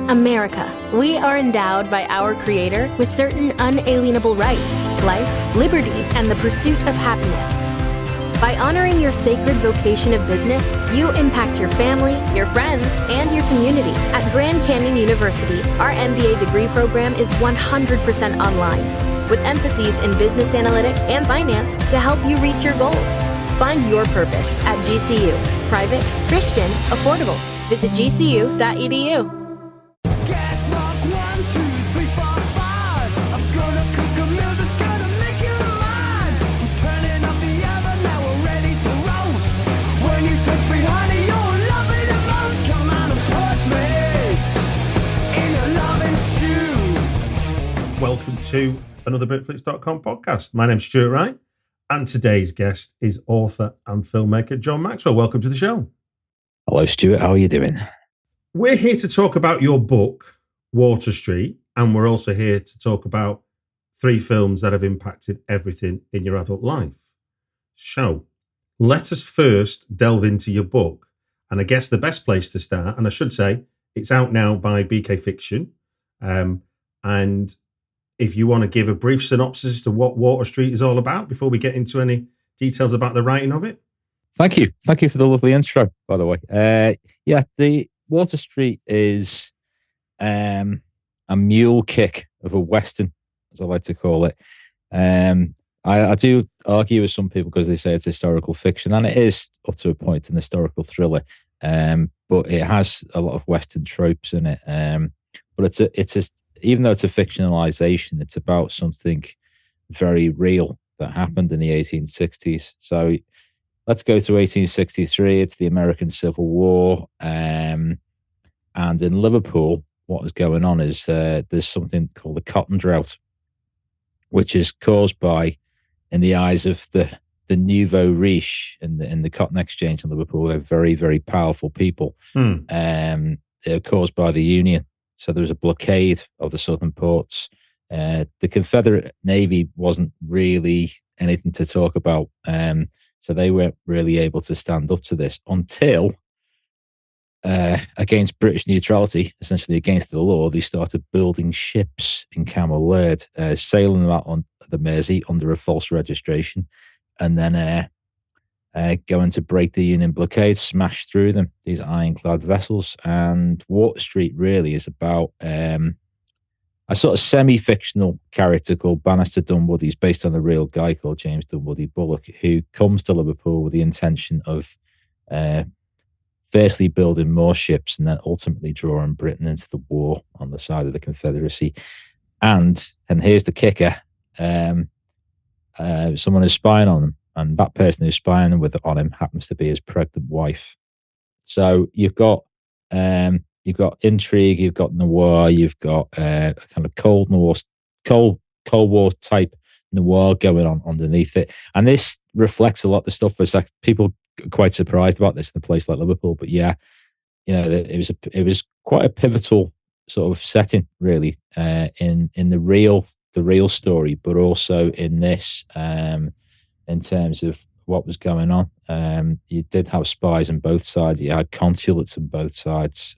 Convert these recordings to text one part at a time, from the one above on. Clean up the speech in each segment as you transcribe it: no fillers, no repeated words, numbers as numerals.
America. We are endowed by our Creator with certain unalienable rights: life, liberty, and the pursuit of happiness. By honoring your sacred vocation of business, you impact your family, your friends, and your community. At Grand Canyon University, our MBA degree program is 100% online, with emphases in business analytics and finance to help you reach your goals. Find your purpose at GCU. Private, Christian, affordable. Visit gcu.edu. Welcome to another BritFlix.com podcast. My name's Stuart Wright, and today's guest is author and filmmaker John Maxwell. Welcome to the show. Hello, Stuart. How are you doing? We're here to talk about your book, Water Street, and we're also here to talk about 3 films that have impacted everything in your adult life. So, let us first delve into your book. And I guess the best place to start, and I should say, it's out now by BK Fiction. And if you want to give a brief synopsis as to what Water Street is all about before we get into any details about the writing of it. Thank you. Thank you for the lovely intro, by the way. The Water Street is a mule kick of a Western, as I like to call it. I do argue with some people because they say it's historical fiction, and it is up to a point an historical thriller, but it has a lot of Western tropes in it. But even though it's a fictionalization, it's about something very real that happened in the 1860s. So let's go to 1863. It's the American Civil War. And in Liverpool, what is going on is there's something called the cotton drought, which is caused by, in the eyes of the nouveau riche in the cotton exchange in Liverpool, they're very, very powerful people. They're caused by the Union. So there was a blockade of the southern ports. The Confederate Navy wasn't really anything to talk about. So they weren't really able to stand up to this until, against British neutrality, essentially against the law, they started building ships in Camberwell, sailing out on the Mersey under a false registration, and then going to break the Union blockade, smash through them, these ironclad vessels. And Water Street really is about a sort of semi-fictional character called Bannister Dunwoody. He's based on a real guy called James Dunwoody Bullock, who comes to Liverpool with the intention of firstly building more ships and then ultimately drawing Britain into the war on the side of the Confederacy. And here's the kicker, someone is spying on them. And that person who's spying on him happens to be his pregnant wife. So you've got intrigue, you've got noir, you've got a kind of Cold War type noir going on underneath it. And this reflects a lot of the stuff. It's like people are quite surprised about this in a place like Liverpool. But yeah, you know, it was quite a pivotal sort of setting, really, in the real story, but also in this. In terms of what was going on, you did have spies on both sides. You had consulates on both sides.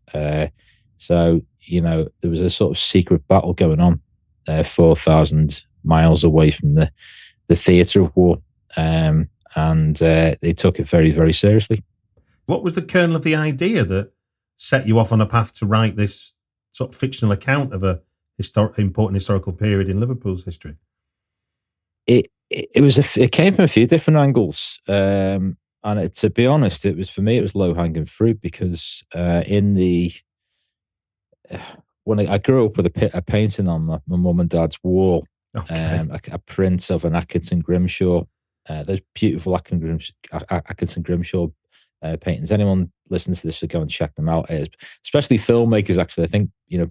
So, you know, there was a sort of secret battle going on 4,000 miles away from the theatre of war. And they took it very, very seriously. What was the kernel of the idea that set you off on a path to write this sort of fictional account of a important historical period in Liverpool's history? It came from a few different angles, and to be honest, it was low hanging fruit because when I grew up with a painting on my mum and dad's wall, okay. A print of an Atkinson Grimshaw, those beautiful Atkinson Grimshaw paintings. Anyone listening to this should go and check them out, especially filmmakers. Actually, I think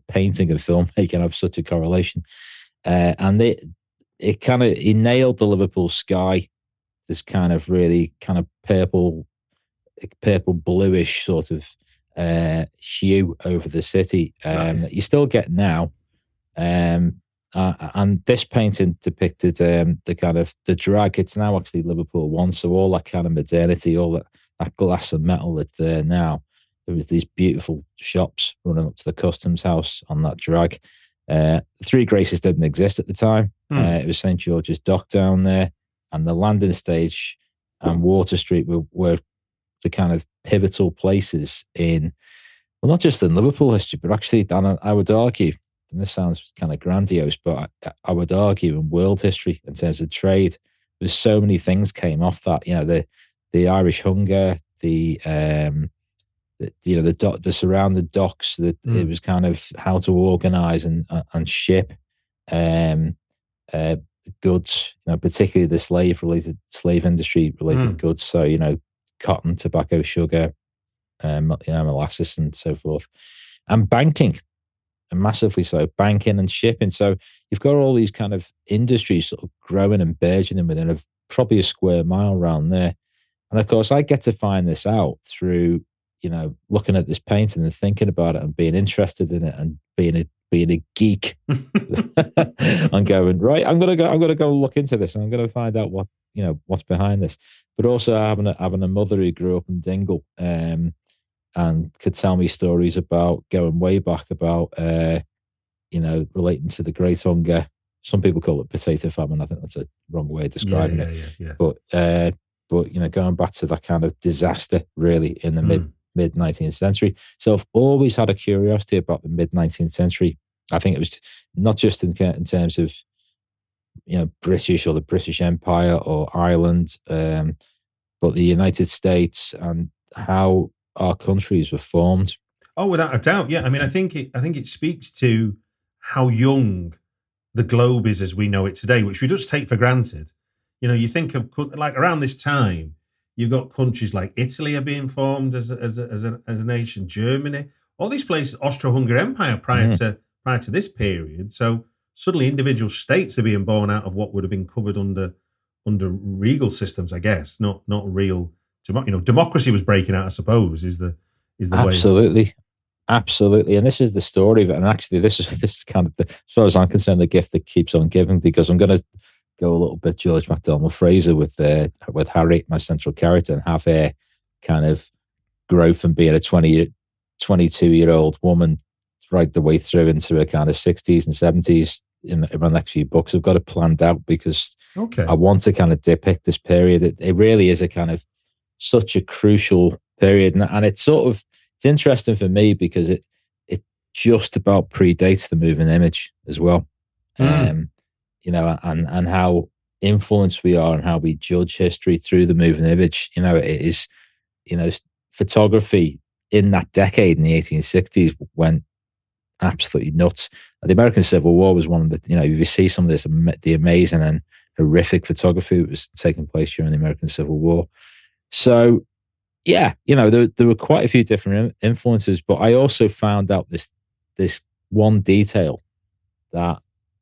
painting and filmmaking have such a correlation, and he nailed the Liverpool sky, this kind of really kind of purple bluish sort of hue over the city that you still get now. And this painting depicted the kind of the drag. It's now actually Liverpool One, so all that kind of modernity, all that glass and metal that's there now, there was these beautiful shops running up to the customs house on that drag. Three Graces didn't exist at the time. It was St. George's Dock down there, and the landing stage and Water Street were the kind of pivotal places in, well, not just in Liverpool history, but actually, Dan, I would argue, and this sounds kind of grandiose, but I would argue in world history in terms of trade, there's so many things came off that. The Irish hunger, the surrounded docks. That it was kind of how to organise and ship goods. Particularly the slave industry related goods. So cotton, tobacco, sugar, molasses, and so forth, and banking. And massively so, banking and shipping. So you've got all these kind of industries sort of growing and burgeoning within probably a square mile around there. And of course, I get to find this out through, looking at this painting and thinking about it and being interested in it and being a geek. I'm going, right, I'm gonna go look into this, and I'm gonna find out what's behind this. But also having a mother who grew up in Dingle, and could tell me stories about going way back about, relating to the Great Hunger. Some people call it potato famine. I think that's a wrong way of describing it. Yeah. But going back to that kind of disaster, really, in the mid 19th century. So I've always had a curiosity about the mid 19th century. I think it was not just in terms of British or the British Empire or Ireland, but the United States and how our countries were formed. Oh, without a doubt, yeah. I mean, I think it speaks to how young the globe is as we know it today, which we just take for granted. You think of, like, around this time, you've got countries like Italy are being formed as a nation, Germany, all these places, Austro-Hungarian Empire prior to this period. So suddenly, individual states are being born out of what would have been covered under regal systems, I guess, not real. Democracy was breaking out, I suppose, is the absolutely way. Absolutely. And this is the story of it. And actually, this is kind of, as far as I'm concerned, the gift that keeps on giving, because I'm going to go a little bit George MacDonald Fraser with Harriet, my central character, and have her kind of grow from being a 22-year-old woman right the way through into her kind of 60s and 70s. In my next few books, I've got it planned out because I want to kind of depict this period. It really is a kind of such a crucial period, and it's interesting for me because it just about predates the moving image as well. And how influenced we are and how we judge history through the moving image. It is, photography in that decade in the 1860s went absolutely nuts. The American Civil War was one of the, you see some of this, the amazing and horrific photography that was taking place during the American Civil War. So, yeah, there were quite a few different influences, but I also found out this one detail that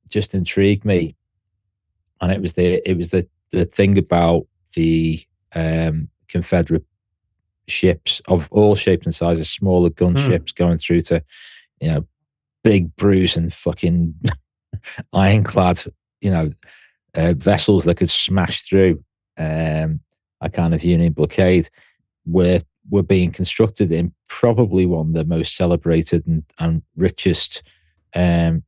just intrigued me, and it was the thing about the Confederate ships of all shapes and sizes, smaller gunships going through to big bruising fucking ironclad vessels that could smash through a kind of Union blockade were being constructed in probably one of the most celebrated and richest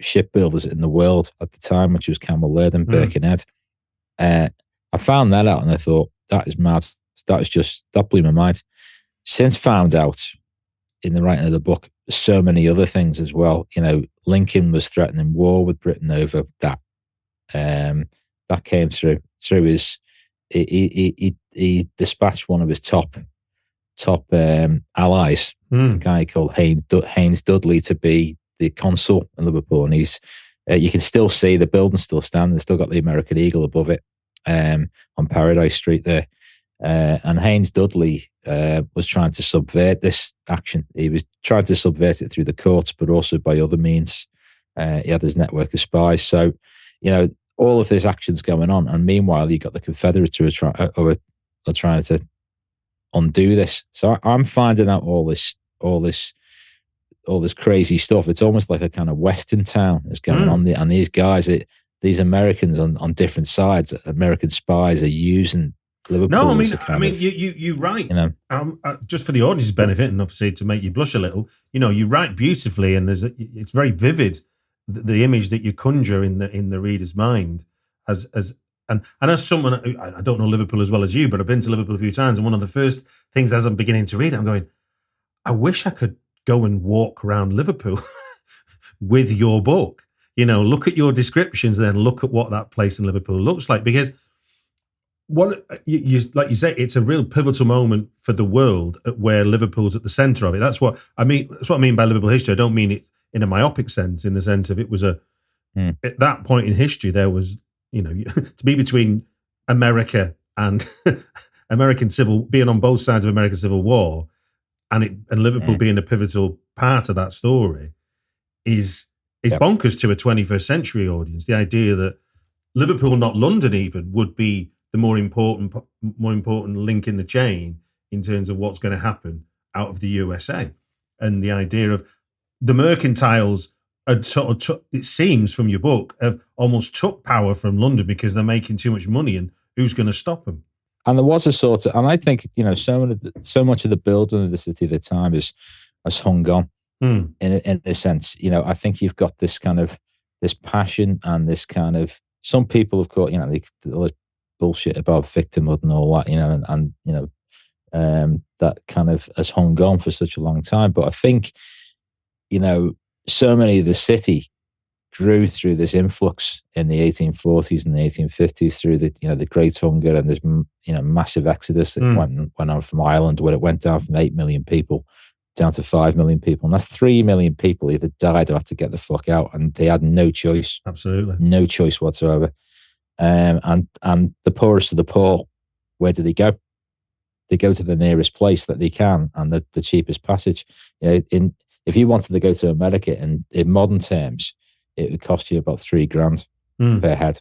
shipbuilders in the world at the time, which was Campbell Laird and Birkenhead. I found that out and I thought, that is mad. That blew my mind. Since found out in the writing of the book so many other things as well. Lincoln was threatening war with Britain over that. That came through his. He dispatched one of his top allies, a guy called Haynes Dudley, to be the consul in Liverpool, and he's. You can still see the building still standing. It's still got the American Eagle above it on Paradise Street there. And Haynes Dudley was trying to subvert this action. He was trying to subvert it through the courts, but also by other means. He had his network of spies. So, all of this action's going on, and meanwhile, you got the Confederates who are trying to undo this. So I'm finding out all this crazy stuff. It's almost like a kind of Western town is going on there, and these guys, these Americans on different sides, American spies are using Liverpool. No, I mean, you're right. You know, Just for the audience's benefit, and obviously to make you blush a little, you write beautifully, and it's very vivid. The image that you conjure in the reader's mind, and as someone, I don't know Liverpool as well as you, but I've been to Liverpool a few times, and one of the first things as I'm beginning to read it, I'm going, I wish I could go and walk around Liverpool with your book. Look at your descriptions, then look at what that place in Liverpool looks like, because what you like you say, it's a real pivotal moment for the world where Liverpool's at the centre of it. That's what I mean. That's what I mean by Liverpool history. I don't mean it in a myopic sense, in the sense of it was at that point in history, there was, to be between America and being on both sides of American Civil War, and Liverpool being a pivotal part of that story is bonkers to a 21st century audience. The idea that Liverpool, not London even, would be the more important link in the chain in terms of what's going to happen out of the USA. And the idea of the mercantiles had sort of it seems from your book, have almost took power from London because they're making too much money, and who's going to stop them? And there was a sort of, and I think, so much of the building of the city at the time has hung on in a sense. I think you've got this kind of, this passion and this kind of, some people have caught, the bullshit about victimhood and all that, and that kind of has hung on for such a long time. But I think, so many of the city grew through this influx in the 1840s and the 1850s through the Great Hunger and this, massive exodus that went on from Ireland, where it went down from 8 million people down to 5 million people. And that's 3 million people either died or had to get the fuck out, and they had no choice. Absolutely. No choice whatsoever. And the poorest of the poor, where do they go? They go to the nearest place that they can and the cheapest passage. If you wanted to go to America in modern terms, it would cost you about $3,000 per head.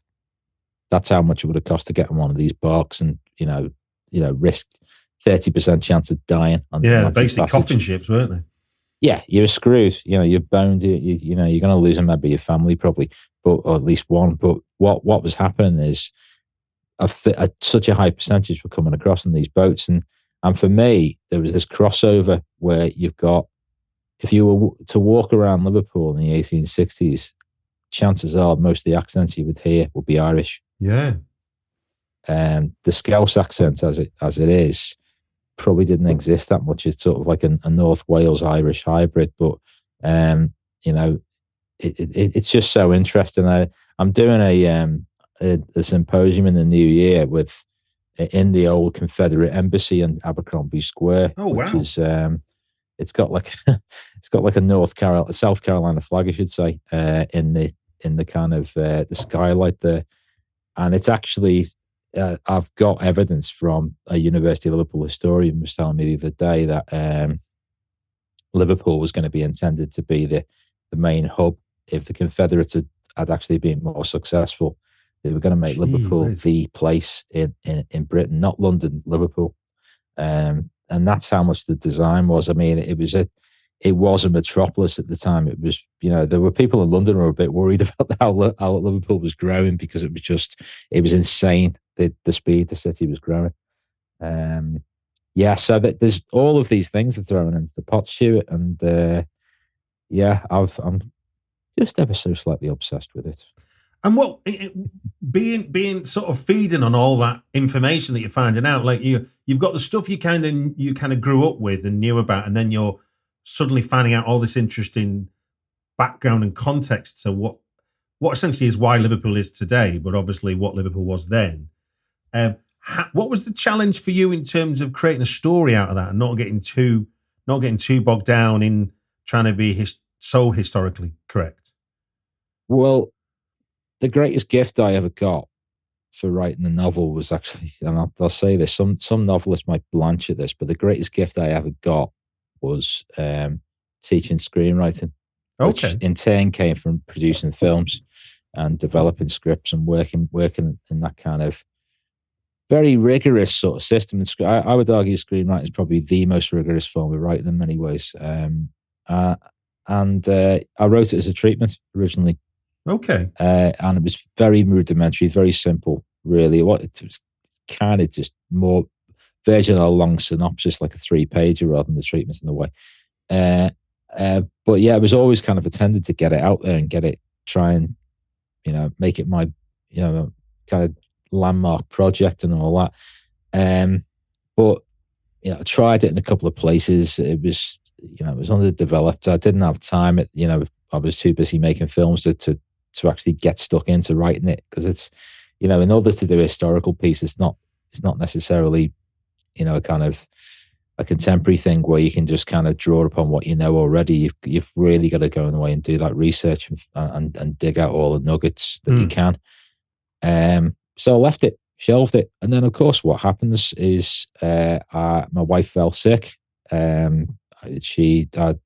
That's how much it would have cost to get on one of these barks and risk 30% chance of dying. Basically coffin ships, weren't they? Yeah, you're screwed. You're boned. You're going to lose a member of your family probably, or at least one. But what was happening is such a high percentage were coming across in these boats, and for me there was this crossover where you've got, if you were to walk around Liverpool in the 1860s, chances are most of the accents you would hear would be Irish. Yeah. The Scouse accent, as it is, probably didn't exist that much. It's sort of like a North Wales Irish hybrid, but it's just so interesting. I'm doing a symposium in the new year in the old Confederate embassy in Abercrombie Square. Oh wow! Which is it's got like a South Carolina flag, I should say, in the kind of the skylight there, and it's actually. I've got evidence from a University of Liverpool historian who was telling me the other day that Liverpool was going to be intended to be the main hub. If the Confederates had actually been more successful, they were going to make Liverpool the place in Britain, not London, Liverpool. And that's how much the design was. I mean, it was a metropolis at the time. It was, there were people in London who were a bit worried about how Liverpool was growing, because it was insane, the speed the city was growing. So that there's all of these things are thrown into the pot, Stuart, and I'm just ever so slightly obsessed with it. And what being sort of feeding on all that information that you're finding out, like you've got the stuff you kind of grew up with and knew about, and then you're suddenly finding out all this interesting background and context to what essentially is why Liverpool is today, but obviously what Liverpool was then. What was the challenge for you in terms of creating a story out of that and not getting too bogged down in trying to be so historically correct? Well, the greatest gift I ever got for writing a novel was actually, and I'll say this, some novelists might blanch at this, but the greatest gift I ever got was teaching screenwriting, which in turn came from producing films and developing scripts and working in that kind of very rigorous sort of system. I would argue screenwriting is probably the most rigorous form of writing in many ways. And I wrote it as a treatment originally. Okay. And it was very rudimentary, very simple, really. It was kind of just more version of a long synopsis, like a 3-pager rather than the treatments in the way. But yeah, it was always kind of intended to get it out there and try and, make it my, kind of landmark project and all that. But, I tried it in a couple of places. It was, it was underdeveloped. I didn't have time. I was too busy making films to actually get stuck into writing it, because it's, in order to do a historical piece, it's not necessarily, kind of a contemporary thing where you can just kind of draw upon what you know already. You've really got to go away and do that research and dig out all the nuggets that you can. So I left it, shelved it, and then of course what happens is my wife fell sick. She had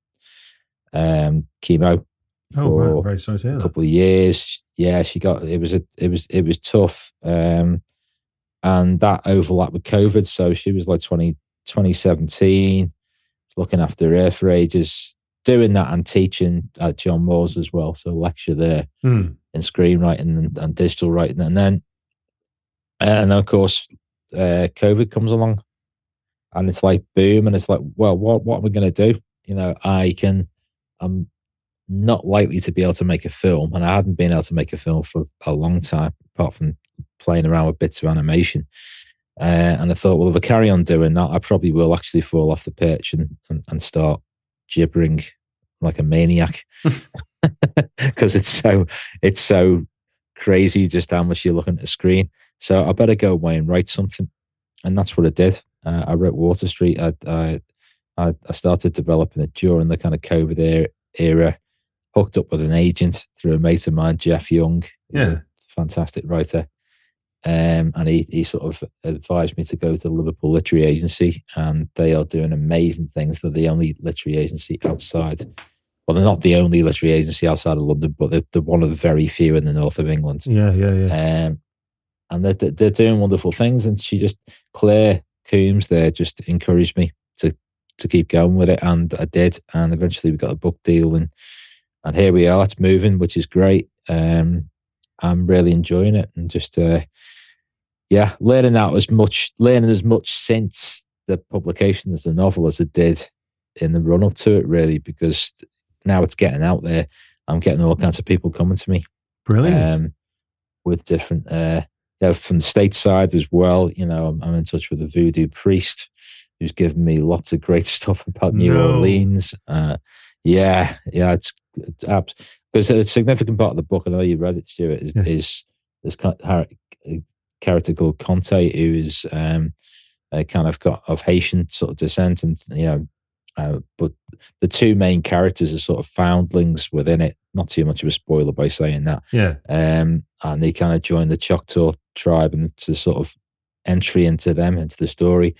chemo for very sorry to hear a couple of years. Yeah, she got it was tough. And that overlapped with COVID. So she was like 2017, looking after her for ages, doing that and teaching at John Moores as well. So lecture there in screenwriting and digital writing. And then of course, COVID comes along, and it's like boom. And it's like, well, what am I going to do? I'm not likely to be able to make a film. And I hadn't been able to make a film for a long time, apart from playing around with bits of animation. And I thought, well, if I carry on doing that, I probably will actually fall off the perch and start gibbering like a maniac, because it's so crazy just how much you're looking at the screen. So I better go away and write something, and that's what I did. I wrote Water Street. I started developing it during the kind of COVID era. Hooked up with an agent through a mate of mine, Jeff Young, who's a fantastic writer. And he sort of advised me to go to the Liverpool Literary Agency, and they are doing amazing things. They're the only literary agency outside. Well, they're not the only literary agency outside of London, but they're one of the very few in the north of England. Yeah. And they're doing wonderful things. And Claire Coombs there just encouraged me to keep going with it, and I did. And eventually we got a book deal, and here we are. It's moving, which is great. I'm really enjoying it, and just learning as much since the publication as the novel as I did in the run up to it, really, because now it's getting out there. I'm getting all kinds of people coming to me. Brilliant. With different from the stateside as well. I'm in touch with a voodoo priest who's given me lots of great stuff about New Orleans. It's because a significant part of the book, I know you read it, Stuart, is this character called Conte, who is kind of got of Haitian sort of descent, and but the two main characters are sort of foundlings within it. Not too much of a spoiler by saying that. And they kind of join the Choctaw tribe, and it's a sort of entry into the story.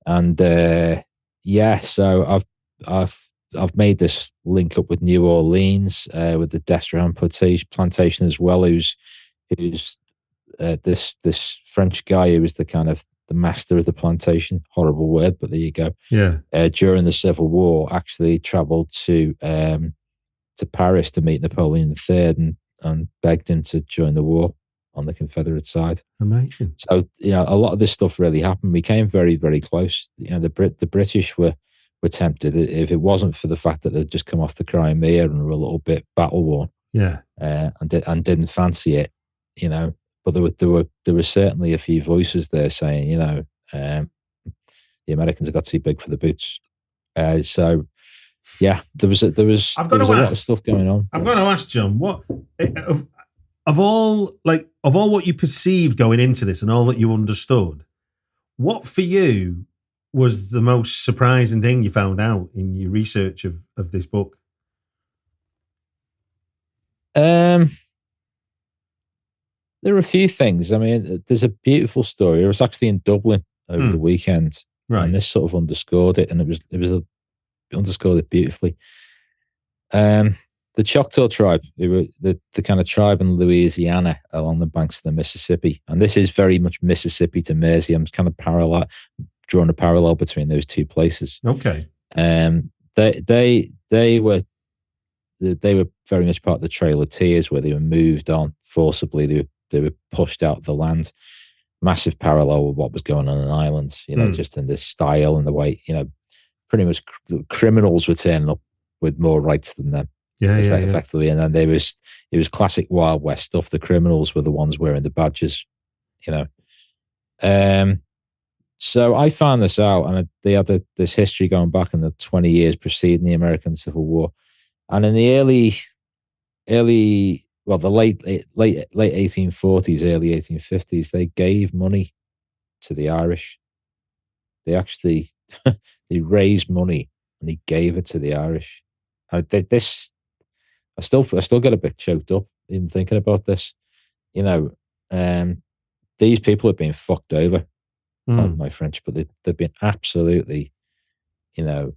And so I've made this link up with New Orleans with the Destrehan plantation as well, who's this French guy who was the kind of the master of the plantation. Horrible word, but there you go. During the Civil War, actually travelled to Paris to meet Napoleon III and begged him to join the war on the Confederate side. Amazing. So a lot of this stuff really happened. We came very, very close. The British were tempted, if it wasn't for the fact that they'd just come off the Crimea and were a little bit battle worn, and didn't fancy it, But there were certainly a few voices there saying, the Americans got too big for the boots. So there was a lot of stuff going on. I'm going to ask John, what of all what you perceived going into this and all that you understood, what for you was the most surprising thing you found out in your research of this book? There are a few things. I mean, there's a beautiful story. I was actually in Dublin over the weekend, and this sort of underscored it, and it underscored it beautifully. The Choctaw tribe, who were the kind of tribe in Louisiana along the banks of the Mississippi, and this is very much Mississippi to Mersey. I'm kind of drawing a parallel between those two places. Okay. They were very much part of the Trail of Tears, where they were moved on forcibly. They were pushed out of the land. massive parallel with what was going on in Ireland, just in this style and the way, pretty much criminals were turning up with more rights than them. Effectively. And then it was classic Wild West stuff. The criminals were the ones wearing the badges, So I found this out, and they had this history going back in the 20 years preceding the American Civil War. And in the the late 1840s, early 1850s, they gave money to the Irish. They actually they raised money and they gave it to the Irish. I still get a bit choked up even thinking about this. These people have been fucked over, pardon my French, but they've been absolutely, in a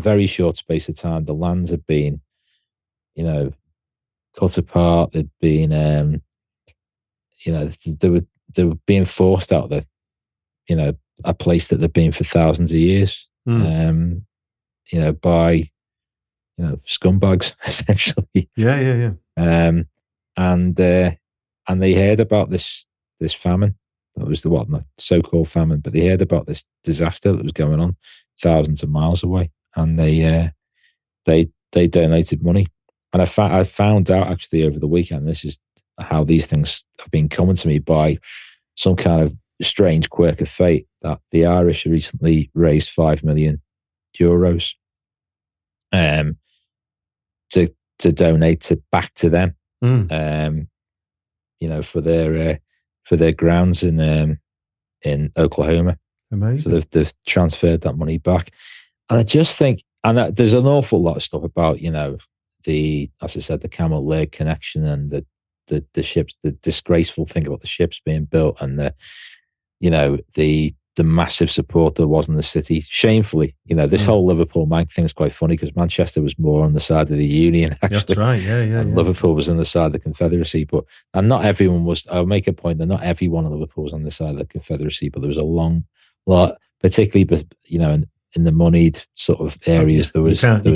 very short space of time, the lands have been, cut apart. They'd been, they were being forced out of a place that they've been for thousands of years, by, scumbags, essentially. Yeah. And they heard about this famine. That was the so-called famine, but they heard about this disaster that was going on thousands of miles away, and they donated money. And I found out actually over the weekend, this is how these things have been coming to me by some kind of strange quirk of fate, that the Irish recently raised €5 million to donate back to them, for their grounds in Oklahoma. Amazing. So they've transferred that money back, and I just think, and there's an awful lot of stuff about as I said, the Camel Laird connection and the ships, the disgraceful thing about the ships being built, and the massive support there was in the city. Shamefully, this whole Liverpool Mag thing's quite funny because Manchester was more on the side of the Union, actually. That's right, yeah. And Liverpool was on the side of the Confederacy, and not everyone was. I'll make a point that not everyone in Liverpool was on the side of the Confederacy, but there was a long lot, particularly, in the moneyed sort of areas, there was. You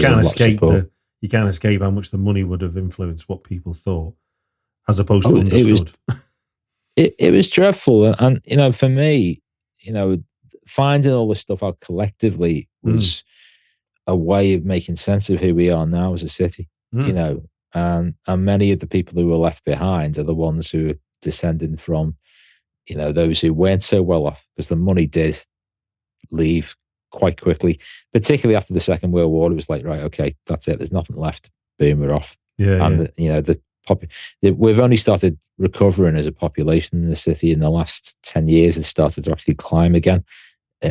can't escape how much the money would have influenced what people thought, as opposed to understood. It was dreadful, and for me, finding all this stuff out collectively was a way of making sense of who we are now as a city. And many of the people who were left behind are the ones who are descending from, those who weren't so well off, because the money did leave quite quickly, particularly after the Second World War. It was like, right, okay, that's it. There's nothing left. Boom, we're off. We've only started recovering as a population in the city in the last 10 years. It started to actually climb again.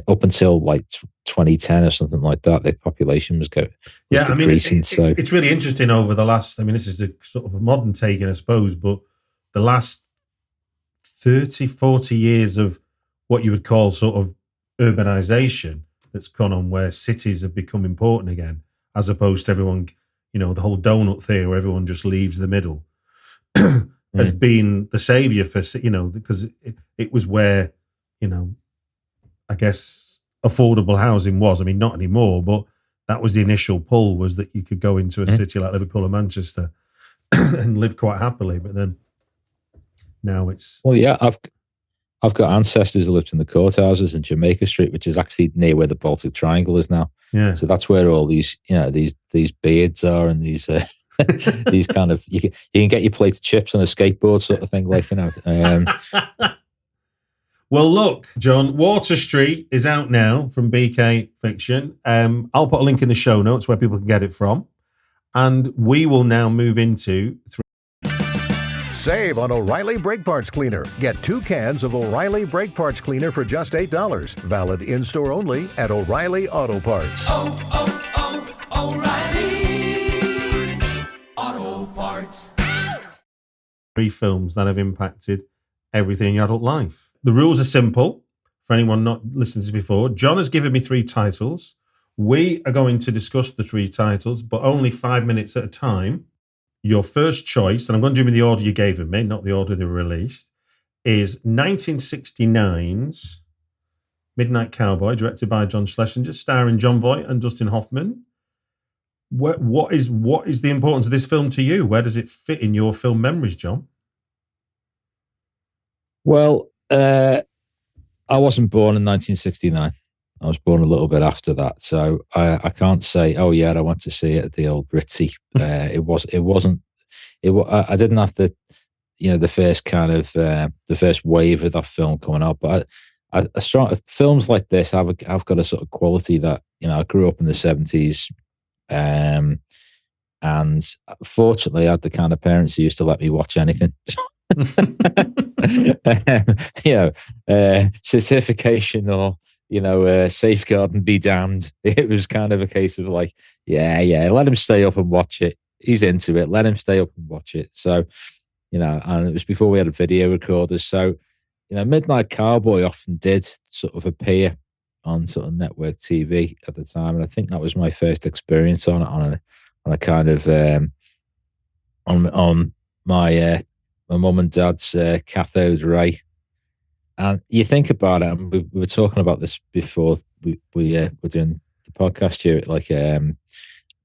Up until like 2010 or something like that, the population was decreasing. It's really interesting over the last, this is a sort of a modern take, I suppose, but the last 30, 40 years of what you would call sort of urbanization that's gone on, where cities have become important again, as opposed to everyone, the whole donut theory where everyone just leaves the middle, has been the savior for, because it was where, I guess affordable housing was. Not anymore, but that was the initial pull, was that you could go into a city like Liverpool or Manchester and live quite happily. But then now it's... Well, yeah, I've got ancestors who lived in the courthouses in Jamaica Street, which is actually near where the Baltic Triangle is now. Yeah. So that's where all these, these beards are, and these these kind of, you can get your plate of chips on a skateboard sort of thing, like, Well, look, John, Water Street is out now from BK Fiction. I'll put a link in the show notes where people can get it from. And we will now move into... Save on O'Reilly Brake Parts Cleaner. Get 2 cans of O'Reilly Brake Parts Cleaner for just $8. Valid in-store only at O'Reilly Auto Parts. O'Reilly Auto Parts. 3 films that have impacted everything in your adult life. The rules are simple for anyone not listened to this before. John has given me 3 titles. We are going to discuss the 3 titles, but only 5 minutes at a time. Your first choice, and I'm going to do them in the order you gave me, not the order they were released, is 1969's Midnight Cowboy, directed by John Schlesinger, starring John Voight and Dustin Hoffman. What is the importance of this film to you? Where does it fit in your film memories, John? Well, I wasn't born in 1969. I was born a little bit after that, so I can't say, oh yeah, I went to see it at the old Ritzy. I didn't have the first kind of the first wave of that film coming out, but I strong films like this have got a sort of quality that I grew up in the 70s, and fortunately I had the kind of parents who used to let me watch anything. Certification or safeguard and be damned. It was kind of a case of like, yeah, let him stay up and watch it. He's into it. Let him stay up and watch it. So, and it was before we had video recorders. So, Midnight Cowboy often did sort of appear on sort of network TV at the time, and I think that was my first experience on it on a kind of on my mum and dad's cathode ray. And you think about it, and we were talking about this before we were doing the podcast here, like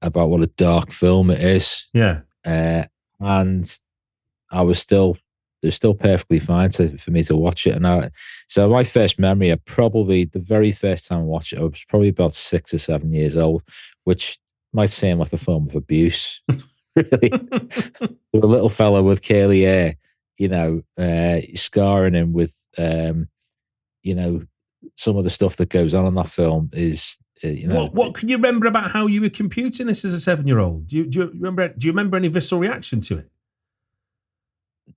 about what a dark film it is. Yeah. And it was still perfectly fine for me to watch it. And so my first memory, the very first time I watched it, I was probably about 6 or 7 years old, which might seem like a form of abuse, really. A little fellow with curly hair, scarring him with, some of the stuff that goes on in that film is, What can you remember about how you were computing this as a 7-year-old? Do you remember any visceral reaction to it?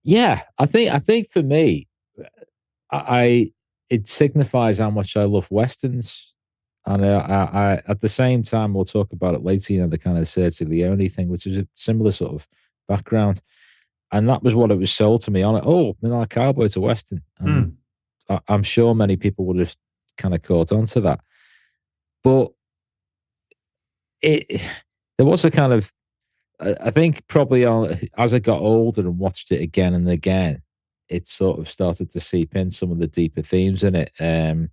Yeah, I think for me, it signifies how much I love westerns, and I at the same time, we'll talk about it later. The kind of Sergio Leone thing, which is a similar sort of background, and that was what it was sold to me on it. Oh, Midnight Cowboy, it's a western, and I'm sure many people would have kind of caught on to that, but there was a kind of, I think probably as I got older and watched it again and again, it sort of started to seep in some of the deeper themes in it. I'm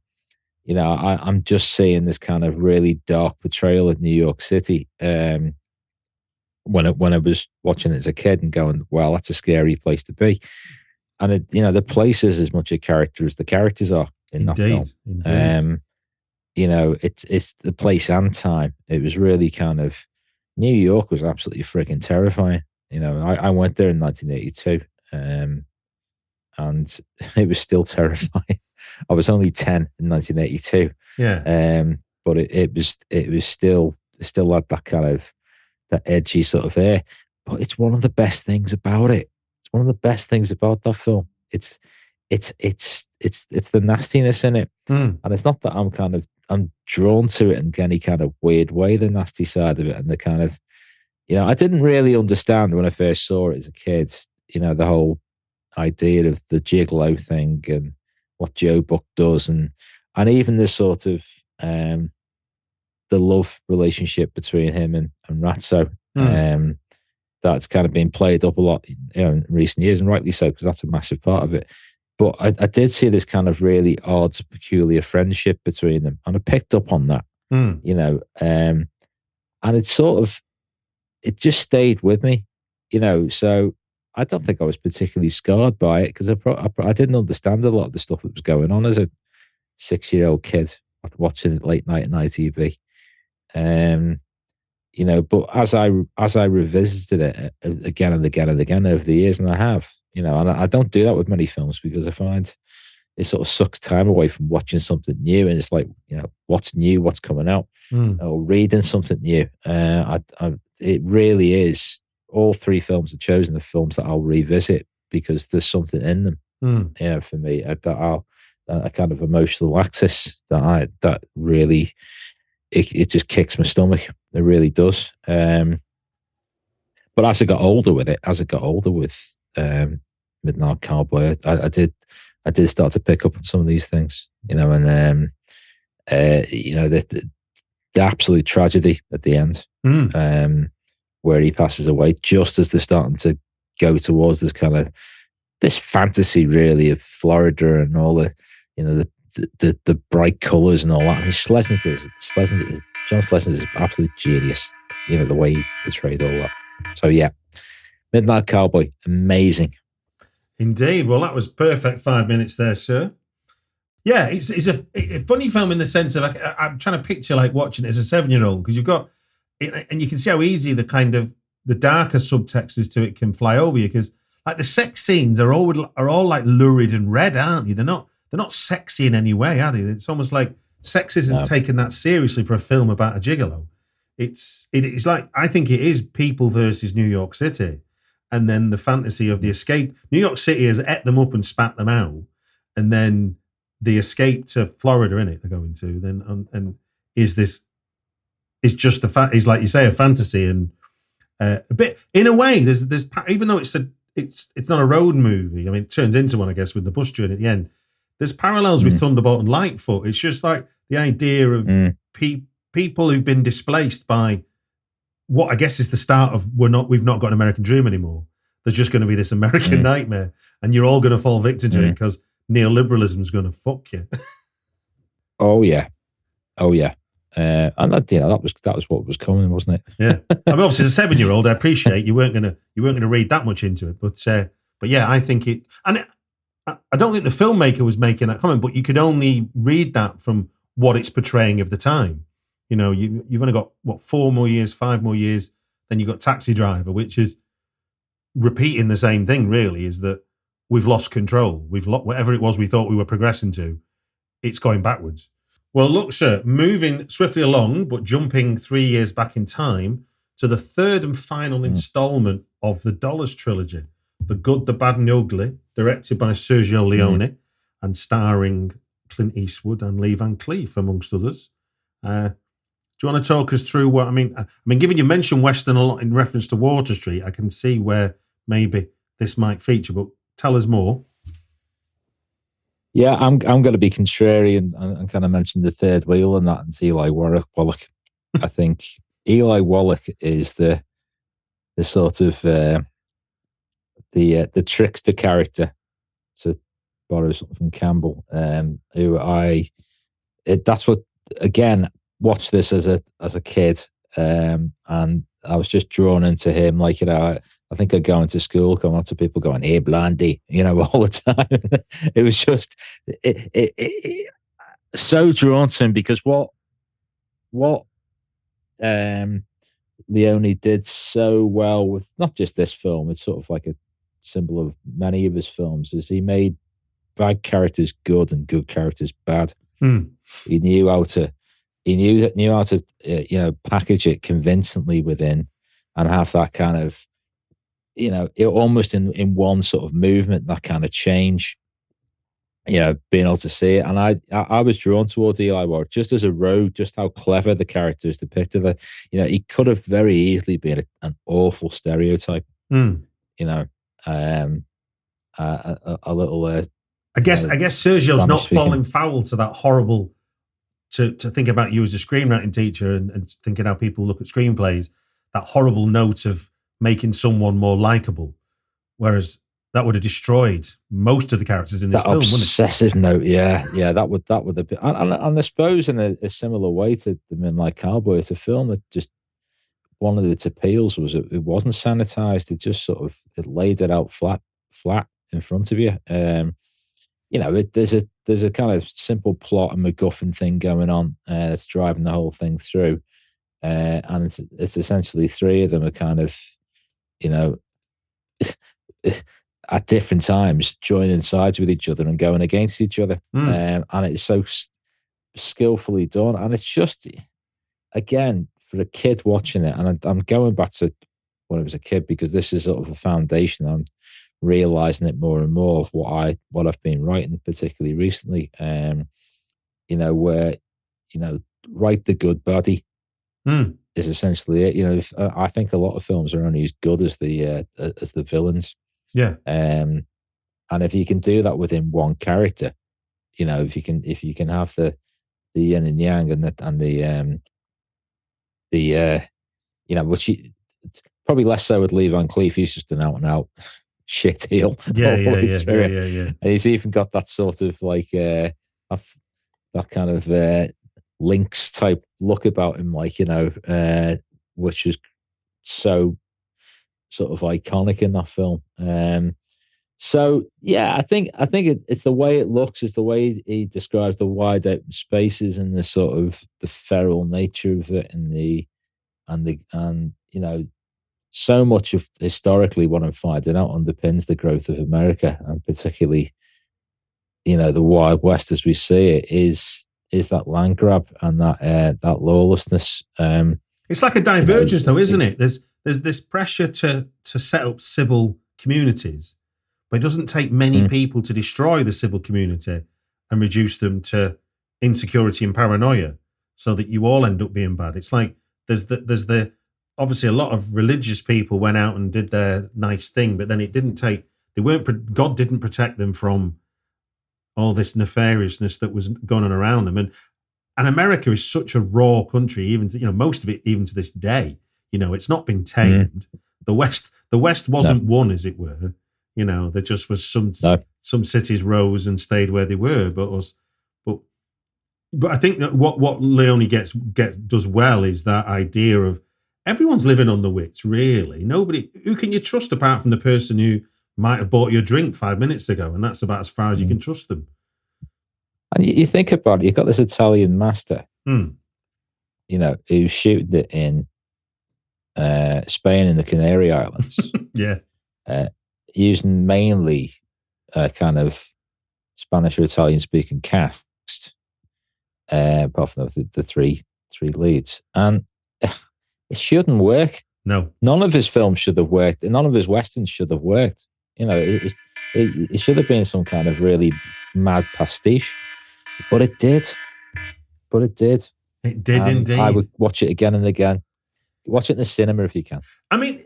just seeing this kind of really dark portrayal of New York City when I was watching it as a kid and going, well, that's a scary place to be. And the place is as much a character as the characters are in that film. Indeed. It's the place and time. It was really kind of, New York was absolutely freaking terrifying. I went there in 1982, and it was still terrifying. I was only 10 in 1982. Yeah. But it was still had that kind of, that edgy sort of air. But it's one of the best things about it. It's one of the best things about that film. It's the nastiness in it, and it's not that I'm drawn to it in any kind of weird way, the nasty side of it, and the kind of, I didn't really understand when I first saw it as a kid, the whole idea of the gigolo thing and what Joe Buck does, and even the sort of the love relationship between him and Ratso, that's kind of been played up a lot in recent years, and rightly so, because that's a massive part of it. But I did see this kind of really odd, peculiar friendship between them, and I picked up on that, and it just stayed with me, so I don't think I was particularly scarred by it, because I didn't understand a lot of the stuff that was going on as a 6-year-old kid watching it late night on ITV. But as I revisited it again and again and again over the years, and I have, and I don't do that with many films, because I find it sort of sucks time away from watching something new, and it's like, what's new, what's coming out, or reading something new. It really is. All 3 films are chosen the films that I'll revisit, because there's something in them. For me, a kind of emotional axis that really, it just kicks my stomach. It really does. But as I got older with Midnight Cowboy, I did start to pick up on some of these things, and the absolute tragedy at the end, where he passes away just as they're starting to go towards this fantasy, really, of Florida and all the, the bright colours and all that. And John Schlesinger is an absolute genius, the way he portrayed all that. So yeah, Midnight Cowboy, amazing. Indeed. Well, that was perfect 5 minutes there, sir. Yeah, it's a funny film in the sense of I'm trying to picture like watching it as a 7-year-old, because you've got it, and you can see how easy the kind of the darker subtexts to it can fly over you, because like the sex scenes are all like lurid and red, aren't they? They're not sexy in any way, are they? It's almost like sex isn't taken that seriously for a film about a gigolo. It's like, I think it is people versus New York City, and then the fantasy of the escape. New York City has ate them up and spat them out, and then the escape to Florida, in it they're going to then, and is it's just is like you say, a fantasy, and a bit in a way. There's even though it's not a road movie. I mean, it turns into one, I guess, with the bus journey at the end. There's parallels with Thunderbolt and Lightfoot. It's just like the idea of people who've been displaced by what I guess is the start of we've not got an American dream anymore. There's just going to be this American nightmare, and you're all going to fall victim to it because neoliberalism is going to fuck you. Oh yeah. And that was what was coming, wasn't it? Yeah. I mean, obviously, as a 7-year-old, I appreciate you weren't gonna read that much into it, but yeah, I think it. And I don't think the filmmaker was making that comment, but you could only read that from what it's portraying of the time. You know, you've only got 5 more years. Then you've got Taxi Driver, which is repeating the same thing. Really, is that we've lost control. We've lost whatever it was we thought we were progressing to. It's going backwards. Well, look, sir, moving swiftly along, but jumping 3 years back in time to the third and final installment of the Dollars trilogy, The Good, the Bad and the Ugly, directed by Sergio Leone and starring Clint Eastwood and Lee Van Cleef, amongst others. Do you want to talk us through what, I mean, given you mentioned Western a lot in reference to Water Street, I can see where maybe this might feature, but tell us more. Yeah, I'm going to be contrary and kind of mention the third wheel and that, and Eli Wallach. I think Eli Wallach is the sort of the trickster character, to borrow something from Campbell. That's what, again, watched this as a kid, and I was just drawn into him. Like, you know, I think I'd go into school, come up to people going, "Hey, Blondie," you know, all the time. It was just so drawn to him, because what Leone did so well with not just this film, it's sort of like a symbol of many of his films, is he made bad characters good and good characters bad. He knew how to package it convincingly within, and have that kind of, you know, it almost in one sort of movement, that kind of change, you know, being able to see it. And I was drawn towards Eli Wallach just as a rogue, just how clever the character is depicted. You know, he could have very easily been an awful stereotype, you know, a little. I guess Sergio's not falling foul to that horrible, to think about you as a screenwriting teacher and thinking how people look at screenplays, that horrible note of making someone more likable, whereas that would have destroyed most of the characters in this film, wouldn't it? Obsessive note, yeah, that would have been, and I suppose in a similar way to The Midnight Cowboy, it's a film that just, one of its appeals was it wasn't sanitized. It just sort of, it laid it out flat in front of you. You know, there's a kind of simple plot and MacGuffin thing going on that's driving the whole thing through, and it's essentially three of them are kind of, you know, at different times joining sides with each other and going against each other, and it's so skillfully done. And it's just, again, for a kid watching it, and I'm going back to when I was a kid, because this is sort of a foundation. I'm realizing it more and more of what I've been writing, particularly recently. You know, where, you know, write the good baddie is essentially it. You know, I think a lot of films are only as good as the villains. Yeah. And if you can do that within one character, you know, if you can have the yin and yang and the you know, which probably less so with Lee Van Cleef. He's just an out and out shit heel. Yeah. And he's even got that sort of like that kind of Lynx type look about him, like, you know, which is so sort of iconic in that film. So yeah, I think it's the way it looks, it's the way he describes the wide open spaces and the sort of the feral nature of it, and so much of historically what I'm finding out underpins the growth of America, and particularly the Wild West as we see it is that land grab and that lawlessness. It's like a divergence, though, isn't it? There's this pressure to set up civil communities, but it doesn't take many people to destroy the civil community and reduce them to insecurity and paranoia, so that you all end up being bad. It's like there's the obviously a lot of religious people went out and did their nice thing, but then God didn't protect them from all this nefariousness that was going on around them. And America is such a raw country, even to, most of it, even to this day, it's not been tamed. The West wasn't won, as it were. There just was some cities rose and stayed where they were, but I think that what Leone does well is that idea of everyone's living on the wits, really. Nobody, who can you trust apart from the person who might have bought you a drink 5 minutes ago, and that's about as far as you can trust them. And you think about it, you've got this Italian master, who's shooting it in Spain and the Canary Islands. Yeah. Using mainly kind of Spanish or Italian speaking cast, apart from the three leads. And it shouldn't work. No. None of his films should have worked. None of his Westerns should have worked. It should have been some kind of really mad pastiche. But it did. It did indeed. I would watch it again and again. Watch it in the cinema if you can. I mean,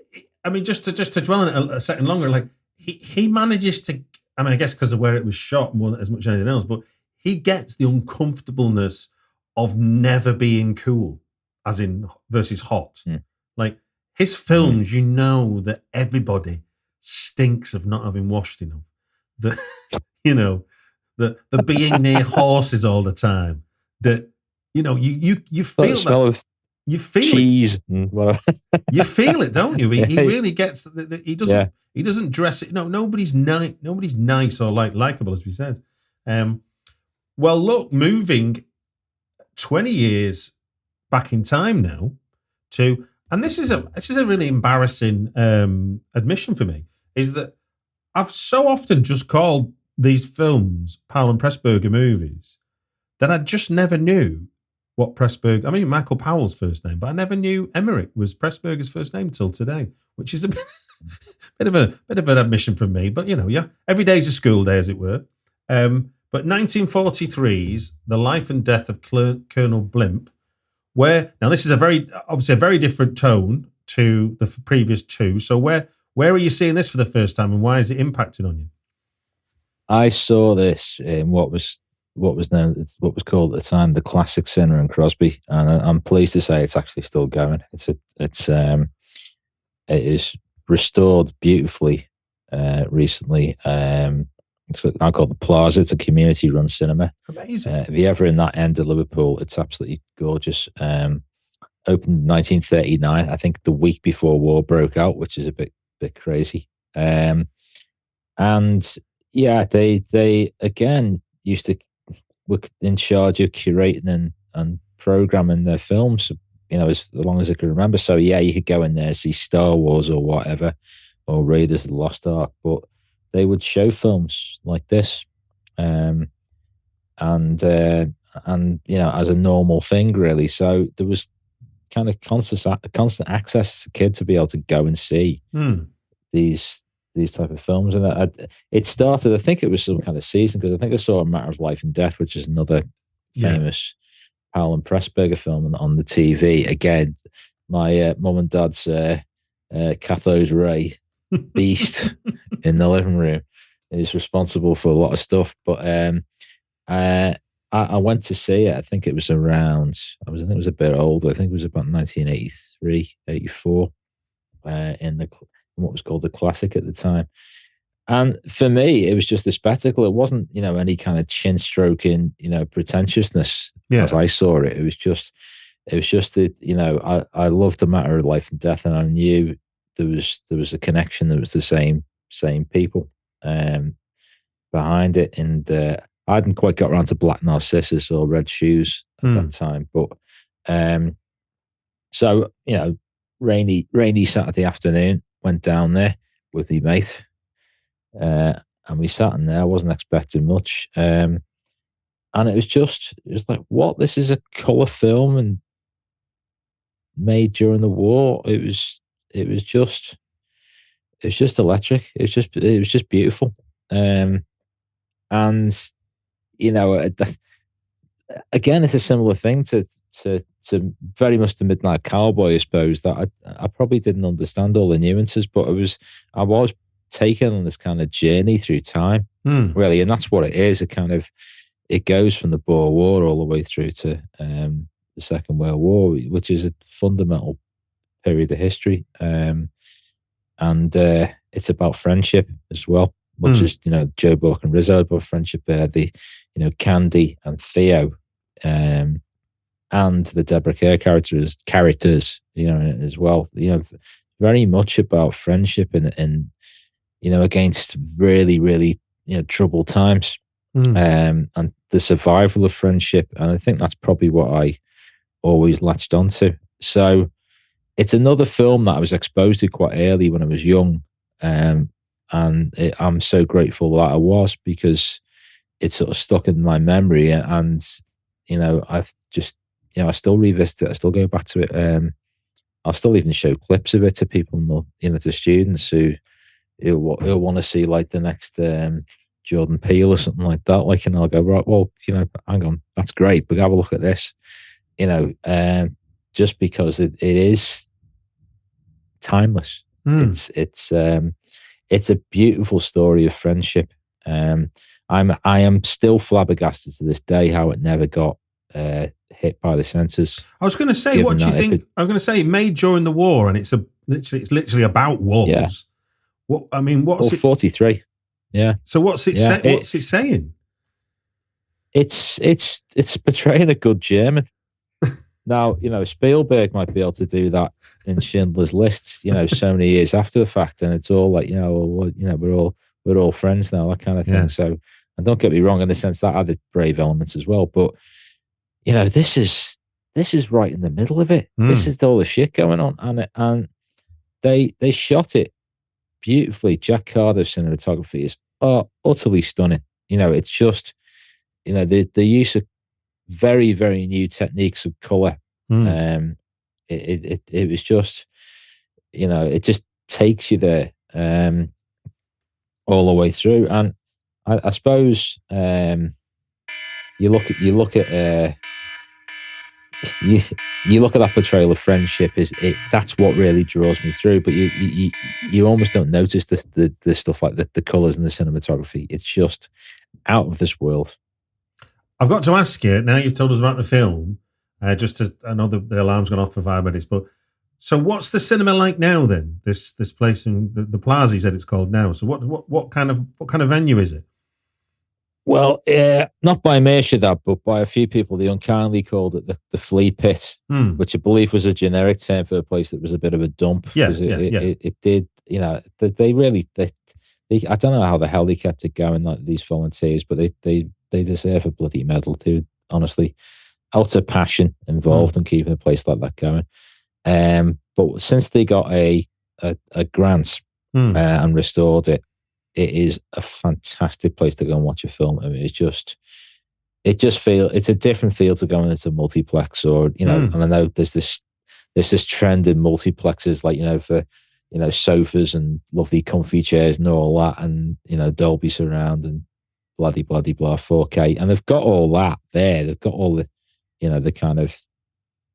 just to dwell on it a second longer, like he manages to. I mean, I guess because of where it was shot more than as much as anything else, but he gets the uncomfortableness of never being cool, as in versus hot. Like his films, that everybody stinks of not having washed enough. That the being near horses all the time. That you feel that smell of you feel cheese. You feel it, don't you? He really gets that. He doesn't. Yeah. He doesn't dress it. No, nobody's nice. Nobody's nice or likable, as we said. Well, look, moving 20 years back in time now to, and this is a really embarrassing admission for me, is that I've so often just called these films Powell and Pressburger movies that I just never knew what Pressburger. I mean, Michael Powell's first name, but I never knew Emmerich was Pressburger's first name till today, which is a bit of an admission from me. But every day's a school day, as it were. But 1943's The Life and Death of Colonel Blimp, where now this is obviously a very different tone to the previous two. So where are you seeing this for the first time, and why is it impacting on you? I saw this in what was called at the time the Classic Cinema in Crosby, and I'm pleased to say it's actually still going. It is restored beautifully recently. It's now called the Plaza. It's a community-run cinema. Amazing. If you're ever in that end of Liverpool, it's absolutely gorgeous. Opened in 1939, I think the week before war broke out, which is a bit crazy. And yeah, they again were in charge of curating and programming their films, as long as I can remember. So yeah, you could go in there and see Star Wars or whatever, or Raiders of the Lost Ark, but they would show films like this, and as a normal thing, really. So there was kind of constant access as a kid to be able to go and see these type of films. And it started, I think it was some kind of season, because I think I saw A Matter of Life and Death, which is another famous Powell and Pressburger film on the TV. Again, my mum and dad's cathode ray beast in the living room is responsible for a lot of stuff. But I went to see it. I think it was around, I think it was a bit older. I think it was about 1983, 84, in what was called the Classic at the time. And for me, it was just a spectacle. It wasn't, any kind of chin stroking, pretentiousness as I saw it. It was just that, I loved The Matter of Life and Death, and I knew there was a connection. There was the same people. behind it. And I hadn't quite got around to Black Narcissus or Red Shoes at that time. But so, rainy Saturday afternoon, went down there with my mate. And we sat in there. I wasn't expecting much. And it was like, what? This is a colour film and made during the war. It was just electric. It was just beautiful. And again, it's a similar thing to very much the Midnight Cowboy, I suppose, that I probably didn't understand all the nuances, but I was taken on this kind of journey through time, really, and that's what it is. It goes from the Boer War all the way through to the Second World War, which is a fundamental period of history, and it's about friendship as well. Much as Joe Buck and Rizzo about friendship, Candy and Theo, and the Deborah Kerr characters, as well. Very much about friendship and against really, really troubled times, and the survival of friendship. And I think that's probably what I always latched onto. So it's another film that I was exposed to quite early when I was young. I'm so grateful that I was, because it sort of stuck in my memory, and I've just I still revisit it. I still go back to it. I'll still even show clips of it to people, to students who want to see like the next Jordan Peele or something like that. Like, and I'll go, right, well, hang on, that's great, but have a look at this. Just because it is timeless. It's a beautiful story of friendship. I am still flabbergasted to this day how it never got hit by the censors. I was going to say, what do you think? I'm going to say, made during the war, and it's literally about wars. Yeah. What's it? 43. Yeah. So what's it? What's it saying? It's portraying a good German. Now, Spielberg might be able to do that in Schindler's List, so many years after the fact, and it's all like, we're all friends now, that kind of thing. Yeah. So, and don't get me wrong, in the sense that added brave elements as well, but this is right in the middle of it. This is all the shit going on, and they shot it beautifully. Jack Carter's cinematography is utterly stunning. It's just the use of very, very new techniques of color. It was just, it just takes you there all the way through. And I suppose you look at that portrayal of friendship, that's what really draws me through. But you almost don't notice the stuff like the colors and the cinematography. It's just out of this world. I've got to ask you, now you've told us about the film, I know the alarm's gone off for 5 minutes, but so what's the cinema like now then? This place in the Plaza, you said it's called now. So what kind of venue is it? Well, not by me, but by a few people, they unkindly called it the flea pit, which I believe was a generic term for a place that was a bit of a dump. It did, they really, I don't know how the hell they kept it going, like these volunteers, but they deserve a bloody medal too, honestly. Utter passion involved in keeping a place like that going. But since they got a grant and restored it, it is a fantastic place to go and watch a film. I mean, it's a different feel to going into a multiplex, or and I know there's this trend in multiplexes, like for sofas and lovely comfy chairs and all that, and Dolby surround and bloody blah 4K, and they've got all that there. They've got all the the kind of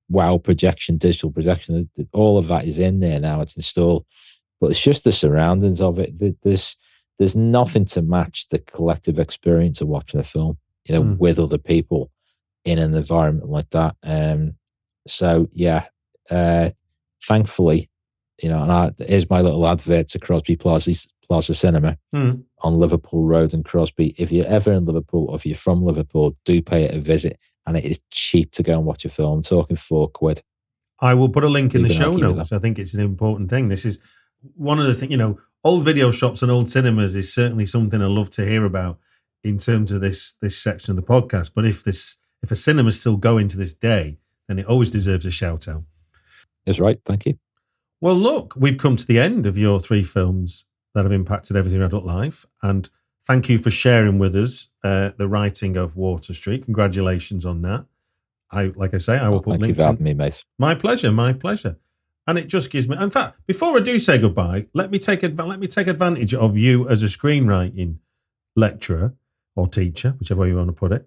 wow projection, digital projection, all of that is in there now. It's installed, but it's just the surroundings of it. There's nothing to match the collective experience of watching a film, with other people in an environment like that. So yeah, thankfully, and here's my little advert to Crosby Plaza Cinema on Liverpool Road in Crosby. If you're ever in Liverpool, or if you're from Liverpool, do pay it a visit, and it is cheap to go and watch a film. I'm talking £4. I will put a link in the show notes. I think it's an important thing. This is one of the things, old video shops and old cinemas is certainly something I love to hear about in terms of this section of the podcast. But if a cinema's still going to this day, then it always deserves a shout out. That's right. Thank you. Well, look, we've come to the end of your 3 films that have impacted everything in adult life. And thank you for sharing with us the writing of Water Street. Congratulations on that. I will put thank links you for having me, mate. My pleasure. And it just gives me, in fact, before I do say goodbye, let me take advantage of you as a screenwriting lecturer or teacher, whichever way you want to put it.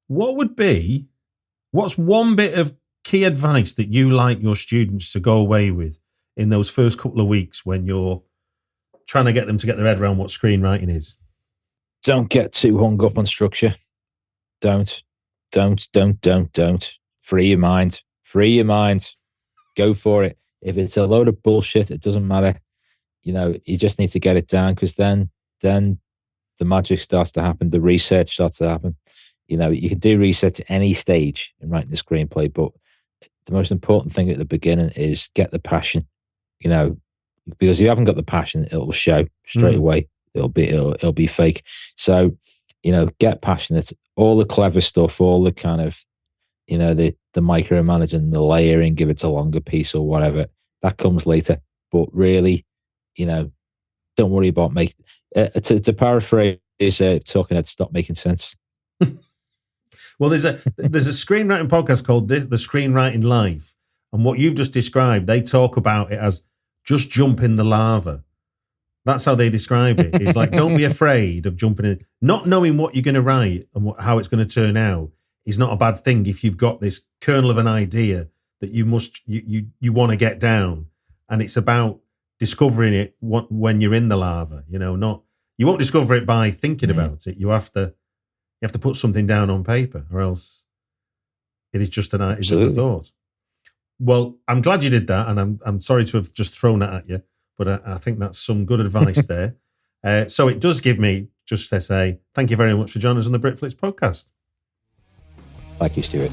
What's one bit of key advice that you like your students to go away with in those first couple of weeks when you're trying to get them to get their head around what screenwriting is? Don't get too hung up on structure. Don't. Free your mind. Go for it. If it's a load of bullshit, it doesn't matter. You just need to get it down, because then the magic starts to happen. The research starts to happen. You can do research at any stage in writing a screenplay, but the most important thing at the beginning is get the passion. Because if you haven't got the passion, it'll show straight away. It'll be fake. So, get passionate. All the clever stuff, all the kind of, the micromanaging, the layering, give it a longer piece or whatever, that comes later. But really, don't worry about to paraphrase talking at Stop Making Sense. Well, there's a screenwriting podcast called the Screenwriting Life, and what you've just described, they talk about it as just jump in the lava. That's how they describe it. It's like, don't be afraid of jumping in. Not knowing what you're going to write and how it's going to turn out is not a bad thing if you've got this kernel of an idea that you want to get down, and it's about discovering it when you're in the lava. You won't discover it by thinking about it. You have to put something down on paper, or else it is just a thought. Well, I'm glad you did that, and I'm sorry to have just thrown that at you, but I think that's some good advice there. So it does give me just to say thank you very much for joining us on the Britflix podcast. Thank you, Stuart.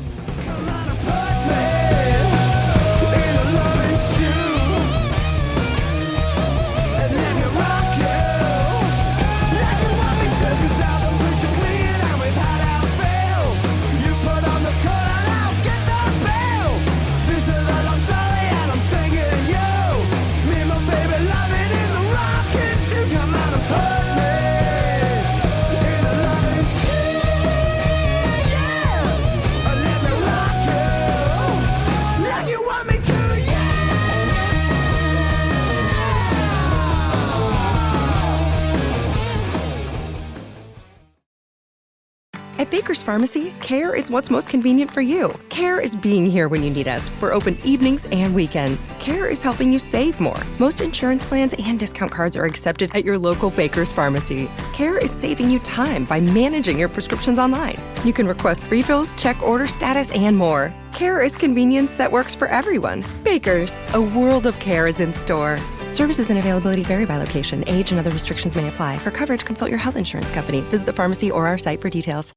At Baker's Pharmacy, care is what's most convenient for you. Care is being here when you need us. We're open evenings and weekends. Care is helping you save more. Most insurance plans and discount cards are accepted at your local Baker's Pharmacy. Care is saving you time by managing your prescriptions online. You can request refills, check order status, and more. Care is convenience that works for everyone. Baker's, a world of care is in store. Services and availability vary by location. Age and other restrictions may apply. For coverage, consult your health insurance company. Visit the pharmacy or our site for details.